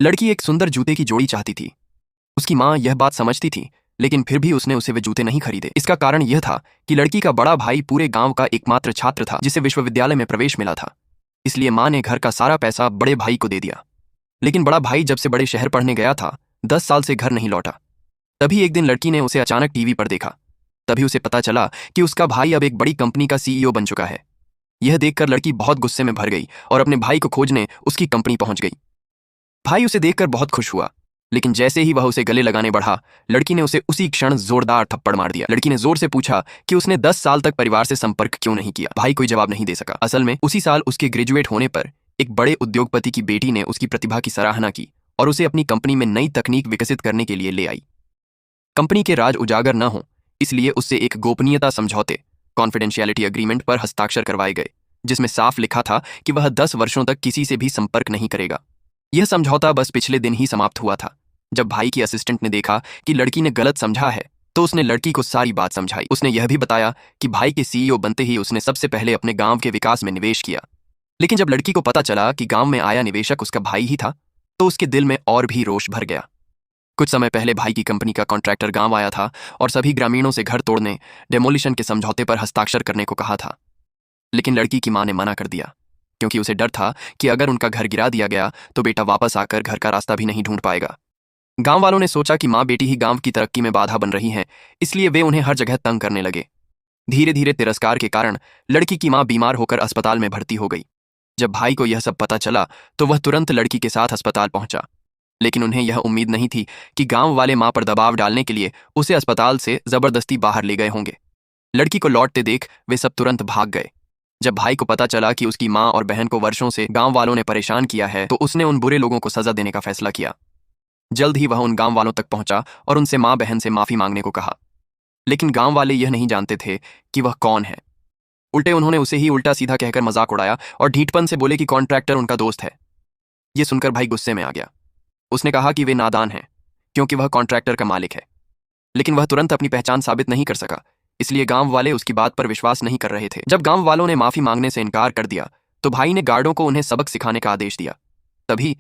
लड़की एक सुंदर जूते की जोड़ी चाहती थी। उसकी माँ यह बात समझती थी, लेकिन फिर भी उसने उसे वे जूते नहीं खरीदे। इसका कारण यह था कि लड़की का बड़ा भाई पूरे गांव का एकमात्र छात्र था जिसे विश्वविद्यालय में प्रवेश मिला था। इसलिए माँ ने घर का सारा पैसा बड़े भाई को दे दिया। लेकिन बड़ा भाई जब से बड़े शहर पढ़ने गया था, 10 साल से घर नहीं लौटा। तभी एक दिन लड़की ने उसे अचानक टीवी पर देखा। तभी उसे पता चला कि उसका भाई अब एक बड़ी कंपनी का CEO बन चुका है। यह देखकर लड़की बहुत गुस्से में भर गई और अपने भाई को खोजने उसकी कंपनी पहुंच गई। भाई उसे देखकर बहुत खुश हुआ, लेकिन जैसे ही वह उसे गले लगाने बढ़ा, लड़की ने उसे उसी क्षण जोरदार थप्पड़ मार दिया। लड़की ने जोर से पूछा कि उसने 10 साल तक परिवार से संपर्क क्यों नहीं किया। भाई कोई जवाब नहीं दे सका। असल में उसी साल उसके ग्रेजुएट होने पर एक बड़े उद्योगपति की बेटी ने उसकी प्रतिभा की सराहना की और उसे अपनी कंपनी में नई तकनीक विकसित करने के लिए ले आई। कंपनी के राज उजागर न हो, इसलिए उससे एक गोपनीयता समझौते कॉन्फिडेंशियलिटी एग्रीमेंट पर हस्ताक्षर करवाए गए, जिसमें साफ लिखा था कि वह 10 वर्षों तक किसी से भी संपर्क नहीं करेगा। यह समझौता बस पिछले दिन ही समाप्त हुआ था। जब भाई की असिस्टेंट ने देखा कि लड़की ने गलत समझा है, तो उसने लड़की को सारी बात समझाई। उसने यह भी बताया कि भाई के CEO बनते ही उसने सबसे पहले अपने गांव के विकास में निवेश किया। लेकिन जब लड़की को पता चला कि गांव में आया निवेशक उसका भाई ही था, तो उसके दिल में और भी रोष भर गया। कुछ समय पहले भाई की कंपनी का कॉन्ट्रैक्टर गांव आया था और सभी ग्रामीणों से घर तोड़ने, डेमोलिशन के समझौते पर हस्ताक्षर करने को कहा था। लेकिन लड़की की मां ने मना कर दिया, क्योंकि उसे डर था कि अगर उनका घर गिरा दिया गया तो बेटा वापस आकर घर का रास्ता भी नहीं ढूंढ पाएगा। गांव वालों ने सोचा कि माँ बेटी ही गांव की तरक्की में बाधा बन रही हैं, इसलिए वे उन्हें हर जगह तंग करने लगे। धीरे धीरे तिरस्कार के कारण लड़की की माँ बीमार होकर अस्पताल में भर्ती हो गई। जब भाई को यह सब पता चला तो वह तुरंत लड़की के साथ अस्पताल पहुंचा। लेकिन उन्हें यह उम्मीद नहीं थी कि गांव वाले माँ पर दबाव डालने के लिए उसे अस्पताल से जबरदस्ती बाहर ले गए होंगे। लड़की को लौटते देख वे सब तुरंत भाग गए। जब भाई को पता चला कि उसकी माँ और बहन को वर्षों से गांव वालों ने परेशान किया है, तो उसने उन बुरे लोगों को सजा देने का फैसला किया। जल्द ही वह उन गांव वालों तक पहुंचा और उनसे माँ बहन से माफी मांगने को कहा। लेकिन गांव वाले यह नहीं जानते थे कि वह कौन है। उल्टे उन्होंने उसे ही उल्टा सीधा कहकर मजाक उड़ाया और ढीठपन से बोले कि कॉन्ट्रैक्टर उनका दोस्त है। यह सुनकर भाई गुस्से में आ गया। उसने कहा कि वे नादान हैं, क्योंकि वह कॉन्ट्रैक्टर का मालिक है। लेकिन वह तुरंत अपनी पहचान साबित नहीं कर सका, इसलिए गांव वाले उसकी बात पर विश्वास नहीं कर रहे थे। जब गांव वालों ने माफी मांगने से इनकार कर दिया, तो भाई ने गार्डों को उन्हें सबक सिखाने का आदेश दिया। तभी